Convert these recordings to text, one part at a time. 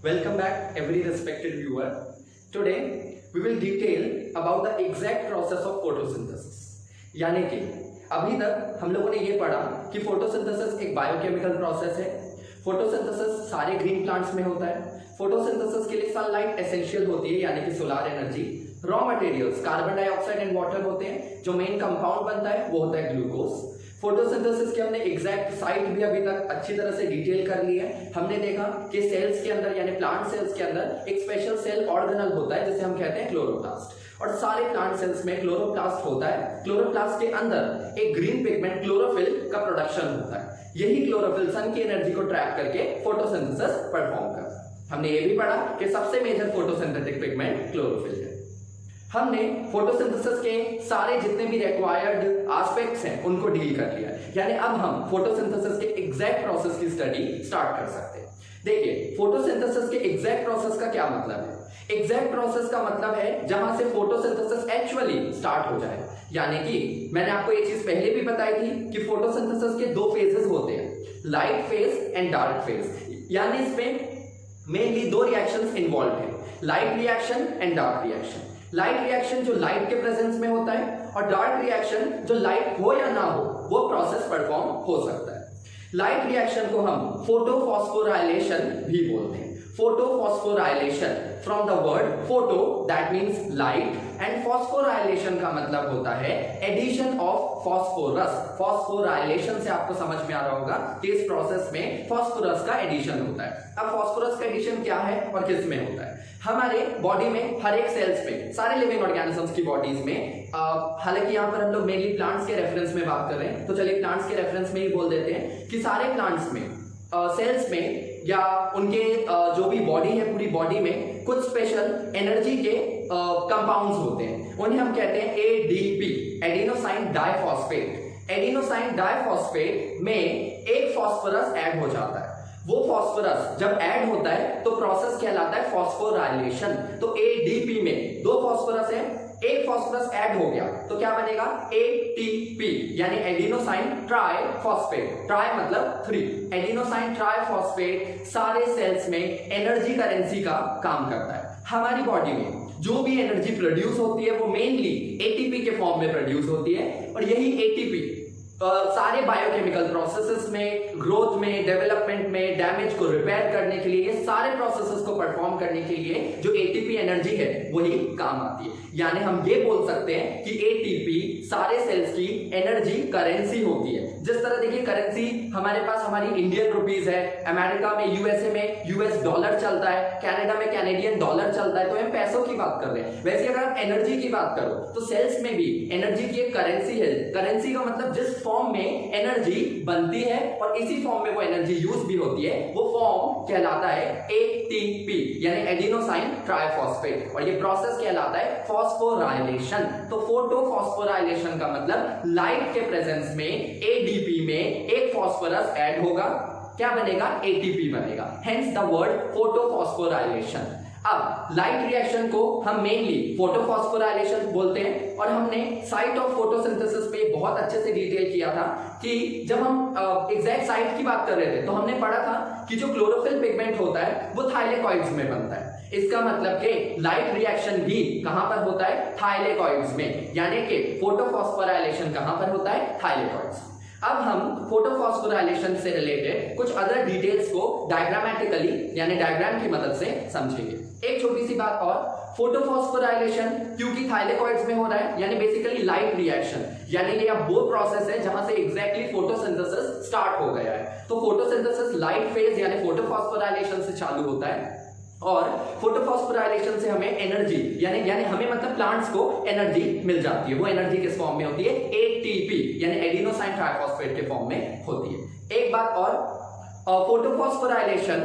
Welcome back every respected viewer. Today we will detail about the exact process of photosynthesis. यानी कि अभी तक हम लोगों ने ये पढ़ा कि फोटोसिंथेसिस एक बायोकेमिकल प्रोसेस है। फोटोसिंथेसिस सारे ग्रीन प्लांट्स में होता है। फोटोसिंथेसिस के लिए सनलाइट एसेंशियल होती है यानी कि solar energy. Raw materials carbon dioxide and water होते हैं। जो मेन कंपाउंड बनता है वो होता है ग्लूकोज। फोटोसिंथेसिस के हमने एग्जैक्ट साइट भी अभी तक अच्छी तरह से डिटेल कर ली है। हमने देखा कि सेल्स के अंदर यानी प्लांट सेल्स के अंदर एक स्पेशल सेल ऑर्गेनल होता है जिसे हम कहते हैं क्लोरोप्लास्ट, और सारे प्लांट सेल्स में क्लोरोप्लास्ट होता है। क्लोरोप्लास्ट के अंदर एक ग्रीन पिगमेंट क्लोरोफिल का प्रोडक्शन होता है। यही क्लोरोफिल सन की एनर्जी को ट्रैक करके फोटोसिंथेसिस परफॉर्म करता है। हमने ये भी पढ़ा कि सबसे मेजर फोटोसिंथेटिक पिगमेंट क्लोरोफिल है। हमने फोटोसिंथेसिस के सारे जितने भी रिक्वायर्ड एस्पेक्ट्स हैं उनको डील कर लिया है। यानी अब हम फोटोसिंथेसिस के एग्जैक्ट प्रोसेस की स्टडी स्टार्ट कर सकते हैं। देखिए, फोटोसिंथेसिस के एग्जैक्ट प्रोसेस का क्या मतलब है। एग्जैक्ट प्रोसेस का मतलब है जहां से फोटोसिंथेसिस एक्चुअली स्टार्ट हो जाए। यानी कि मैंने आपको ये चीज पहले भी बताई थी कि फोटोसिंथेसिस के दो फेजेस होते हैं, light phase and dark phase. यानी इसमें मेनली दो रिएक्शंस इन्वॉल्व है, light reaction and dark reaction. Light reaction जो लाइट के प्रेजेंस में होता है और डार्क रिएक्शन जो लाइट हो या ना हो वो प्रोसेस परफॉर्म हो सकता है। लाइट रिएक्शन को हम फोटोफॉस्फोराइलेशन भी बोलते हैं। Photophosphorylation from the word photo that means light and phosphorylation का मतलब होता है एडिशन ऑफ फॉस्फोरस। फॉस्फोराइलेशन से आपको समझ में आ रहा होगा कि इस प्रोसेस में फॉस्फोरस का एडिशन होता है। अब फॉस्फोरस का एडिशन क्या है और किस में होता है। हमारे बॉडी में हर एक सेल्स में, सारे लिविंग ऑर्गेनिजम्स की बॉडीज में, हालांकि यहाँ पर हम लोग मेनली प्लांट्स के रेफरेंस में बात कर रहे हैं तो चलिए प्लांट्स के रेफरेंस में ही बोल देते हैं कि सारे प्लांट्स में सेल्स में या उनके जो भी बॉडी है पूरी बॉडी में कुछ स्पेशल एनर्जी के कंपाउंड्स होते हैं। उन्हें हम कहते हैं ADP, adenosine diphosphate. Adenosine diphosphate में एक फॉस्फोरस ऐड हो जाता है। वो फॉस्फोरस जब ऐड होता है तो प्रोसेस कहलाता है फॉस्फोराइलेशन। तो एडीपी में दो फॉस्फोरस है, एक फॉस्फोरस ऐड हो गया तो क्या बनेगा एटीपी यानी एडिनोसाइन ट्राइफॉस्फेट। ट्राई मतलब 3। एडिनोसाइन ट्राइफॉस्फेट सारे सेल्स में एनर्जी करेंसी का काम करता है। हमारी बॉडी में जो भी एनर्जी प्रोड्यूस होती है वो मेनली एटीपी के फॉर्म में प्रोड्यूस होती है, और यही एटीपी सारे बायोकेमिकल प्रोसेसेस में, ग्रोथ में, डेवलपमेंट में, डैमेज को रिपेयर करने के लिए, ये सारे प्रोसेसेस को परफॉर्म करने के लिए जो एटीपी एनर्जी है वही काम आती है। यानी हम ये बोल सकते हैं कि एटीपी सारे सेल्स की एनर्जी करेंसी होती है। जिस तरह देखिए करेंसी हमारे पास हमारी इंडियन रुपीज है, अमेरिका में यूएसए में यूएस डॉलर चलता है, कनाडा में कैनेडियन डॉलर चलता है, तो हम पैसों की बात कर रहे हैं। वैसे अगर आप एनर्जी की बात करो तो सेल्स में भी एनर्जी की एक करेंसी है। करेंसी का मतलब जिस फॉर्म में एनर्जी बनती है और इसी फॉर्म में वो एनर्जी यूज भी होती है वो फॉर्म कहलाता है एटीपी यानी एडिनोसाइन ट्राइफॉस्फेट, और ये प्रोसेस कहलाता है फॉस्फोराइलेशन। तो फोटोफॉस्फोराइलेशन का मतलब लाइट के प्रेजेंस में एडीपी में एक फॉस्फोरस ऐड होगा, क्या बनेगा एटीपी बनेगा, हेंस द वर्ड फोटोफॉस्फोराइलेशन। अब लाइट रिएक्शन को हम मेनली फोटोफॉस्फोराइलेशन बोलते हैं, और हमने साइट ऑफ फोटोसिंथेसिस पे बहुत अच्छे से डिटेल किया था कि जब हम एग्जैक्ट साइट की बात कर रहे थे तो हमने पढ़ा था कि जो क्लोरोफिल पिगमेंट होता है वो थाइलेकॉइड्स में बनता है। इसका मतलब कि लाइट रिएक्शन भी कहां पर होता है, थाइलेकॉइड्स में, यानी कि फोटोफॉस्फोराइलेशन कहां पर होता है, थाइलेकॉइड्स। अब हम फोटोफॉस्फोराइलेशन से रिलेटेड कुछ अदर डिटेल्स को डायग्रामेटिकली यानी डायग्राम की मदद से समझेंगे। एक छोटी सी बात और, फोटोफॉस्फोराइलेशन क्योंकि थाइलेकॉइड्स में हो रहा है यानी बेसिकली लाइट रिएक्शन, यानी कि अब वो प्रोसेस है जहां से एग्जैक्टली फोटोसिंथेसिस स्टार्ट हो गया है। तो फोटोसिंथेसिस लाइट फेज यानी फोटोफॉस्फोराइलेशन से चालू होता है, और फोटोफॉस्फोराइलेशन से हमें एनर्जी यानी हमें मतलब प्लांट्स को एनर्जी मिल जाती है। वो एनर्जी किस फॉर्म में होती है, एटीपी यानी एडिनोसाइन ट्राइफॉस्फेट के फॉर्म में होती है। एक बात और, फोटोफॉस्फोराइलेशन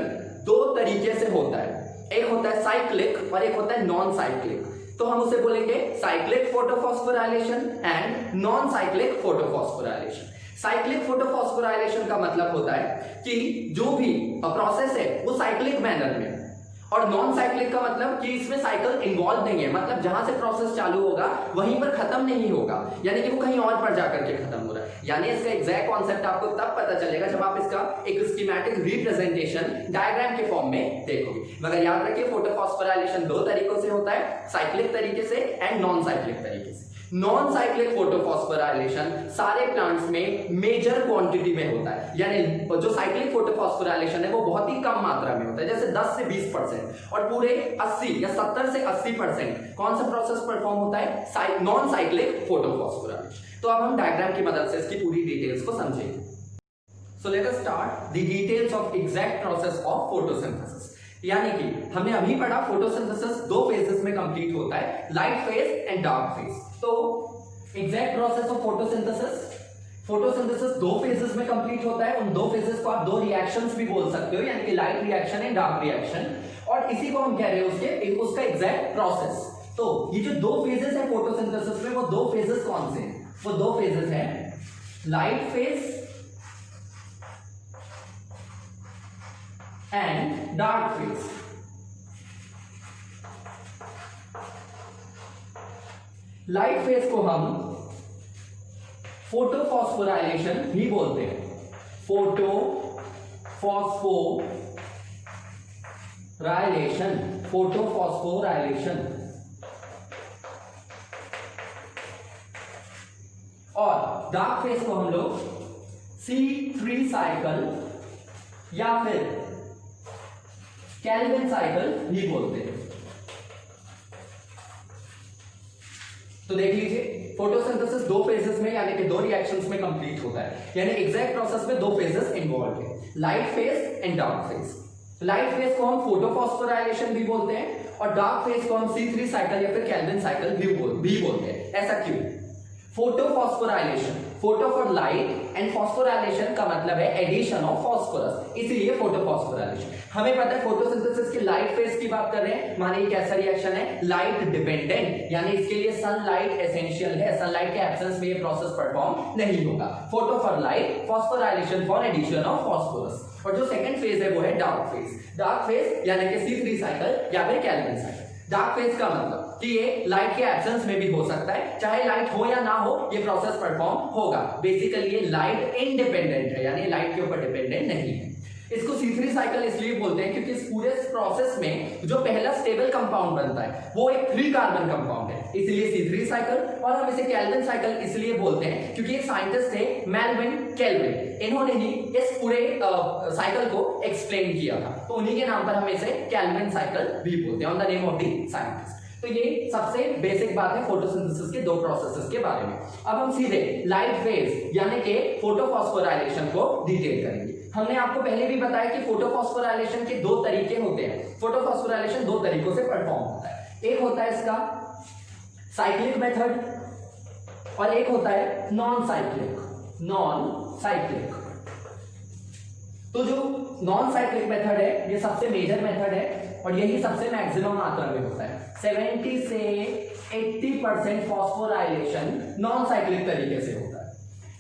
दो तरीके से होता है, एक होता है साइक्लिक और एक होता है नॉन साइक्लिक। तो हम उसे बोलेंगे cyclic photophosphorylation and non cyclic photophosphorylation. Cyclic photophosphorylation का मतलब होता है कि जो भी प्रोसेस है वो साइक्लिक मैनर में, और नॉन साइक्लिक का मतलब कि इसमें साइकिल इन्वॉल्व नहीं है, मतलब जहां से प्रोसेस चालू होगा वहीं पर खत्म नहीं होगा, यानी कि वो कहीं और पर जाकर के खत्म हो रहा है। यानी इसका एग्जैक्ट कॉन्सेप्ट आपको तब पता चलेगा जब आप इसका एक स्कीमेटिक रिप्रेजेंटेशन डायग्राम के फॉर्म में देखोगे। मगर याद रखिए फोटोफॉस्फोराइलेशन दो तरीकों से होता है, साइक्लिक तरीके से एंड नॉन साइक्लिक तरीके से। नॉन साइक्लिक फोटोफॉस्फोराइलेशन सारे प्लांट्स में मेजर क्वांटिटी में होता है, यानी जो साइक्लिक फोटोफॉस्फोराइलेशन है वो बहुत ही कम मात्रा में होता है, जैसे 10 से 20%, और पूरे 80 या 70 से 80% कौन सा प्रोसेस परफॉर्म होता है, नॉन साइक्लिक फोटोफॉस्फोराइलेशन। तो अब हम डायग्राम की मदद से इसकी पूरी डिटेल्स को समझेंगे। So let us start the details of exact process of photosynthesis. यानी कि हमने अभी पढ़ा फोटोसिंथेसिस दो फेजेस में कंप्लीट होता है, light phase and dark phase. तो एग्जैक्ट प्रोसेस ऑफ फोटोसिंथेसिस दो फेजेस में कंप्लीट होता है। उन दो फेजेस को आप दो रिएक्शंस भी बोल सकते हो, यानी कि light reaction and dark reaction, और इसी को हम कह रहे हैं उसका एग्जैक्ट प्रोसेस। तो ये जो दो फेजेस है फोटोसिंथेसिस में, वो दो फेजेस कौन से हैं? वो दो फेजेस हैं light phase and dark phase. Light phase को हम फोटोफॉस्फोराइलेशन भी बोलते हैं, फोटोफॉस्फोराइलेशन। और डार्क फेज को हम लोग C3 साइकिल या फिर केल्विन साइकिल भी बोलते हैं। तो देख लीजिए फोटोसिंथेसिस दो फेजेस में यानी कि दो रिएक्शंस में कंप्लीट होता है, यानी एग्जैक्ट प्रोसेस में दो फेजेस इन्वॉल्व है, light phase and dark phase. Light phase को हम फोटोफॉस्फोराइलेशन भी बोलते हैं और डार्क फेज को हम C3 साइकिल या फिर केल्विन साइकिल भी बोलते हैं। ऐसा क्यों? Photophosphorylation, photo for light and phosphorylation का मतलब है एडिशन ऑफ फॉस्फोरस, इसीलिए फोटोफॉस्फोराइलेशन। हमें पता है फोटोसिंथेसिस की लाइट फेज की बात कर रहे हैं, माने ये कैसा रिएक्शन है, लाइट डिपेंडेंट, यानी इसके लिए सनलाइट एसेंशियल है, सनलाइट के एब्सेंस में ये प्रोसेस परफॉर्म नहीं होगा। Photo for light, phosphorylation for addition of phosphorus. और जो सेकंड फेज है वो है डार्क फेज। डार्क फेज यानी कि C3 साइकिल या फिर केल्विन साइकिल। डार्क फेज का मतलब कि ये लाइट के एब्सेंस में भी हो सकता है, चाहे लाइट हो या ना हो ये प्रोसेस परफॉर्म होगा। बेसिकली ये लाइट इंडिपेंडेंट है, यानी लाइट के ऊपर डिपेंडेंट नहीं है। इसको C3 साइकिल इसलिए बोलते हैं क्योंकि इस पूरे प्रोसेस में जो पहला स्टेबल कंपाउंड बनता है वो एक 3 कार्बन कंपाउंड है, इसलिए C3 साइकिल। और हम इसे केल्विन साइकिल इसलिए बोलते हैं क्योंकि एक साइंटिस्ट थे मेल्विन केल्विन, इन्होंने ही इस पूरे साइकिल को एक्सप्लेन किया था, तो उन्हीं के नाम पर हम इसे केल्विन साइकिल भी बोलते हैं, on the name of the scientist. तो ये सबसे बेसिक बात है फोटोसिंथेसिस के दो प्रोसेसेस के बारे में। अब हम सीधे लाइट फेज यानी कि फोटोफॉस्फोराइलेशन को डिटेल करेंगे। हमने आपको पहले भी बताया कि फोटोफॉस्फोराइलेशन के दो तरीके होते हैं। फोटोफॉस्फोराइलेशन दो तरीकों से परफॉर्म होता है, एक होता है इसका साइक्लिक मेथड और एक होता है नॉन साइक्लिक। तो जो नॉन साइक्लिक मेथड है ये सबसे मेजर मेथड है और यही सबसे मैक्सिमम मात्रा में होता है। 70 से 80% फॉस्फोराइलेशन नॉन साइक्लिक तरीके से होता है,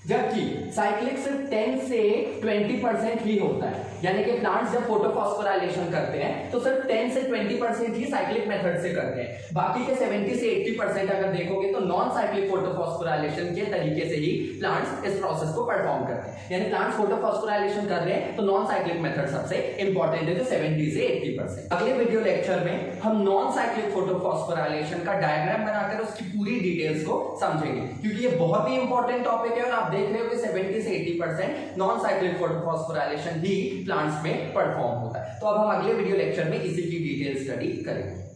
जबकि साइक्लिक सिर्फ 10 से 20% ही होता है, यानी कि प्लांट्स जब फोटोफॉस्फोराइलेशन करते हैं तो सिर्फ 10 से 20% ही साइक्लिक मेथड से करते हैं। बाकी के 70 से 80% अगर देखोगे तो नॉन साइक्लिक फोटोफॉस्फोराइलेशन के तरीके से ही प्लांट्स इस प्रोसेस को परफॉर्म करते हैं। यानी प्लांट्स फोटोफॉस्फोराइलेशन कर रहे हैं तो नॉन साइक्लिक मेथड सबसे इंपॉर्टेंट है, जो 70 से 80%। अगले वीडियो लेक्चर में हम नॉन साइक्लिक फोटोफॉस्फोराइलेशन का डायग्राम बनाकर उसकी पूरी डिटेल्स को समझेंगे, क्योंकि ये बहुत ही इंपॉर्टेंट टॉपिक है और आप देख रहे हो कि 70 से 80% नॉन साइक्लिक फोटोफॉस्फोराइलेशन ही प्लांट्स में परफॉर्म होता है। तो अब हम अगले वीडियो लेक्चर में इसी की डिटेल स्टडी करेंगे।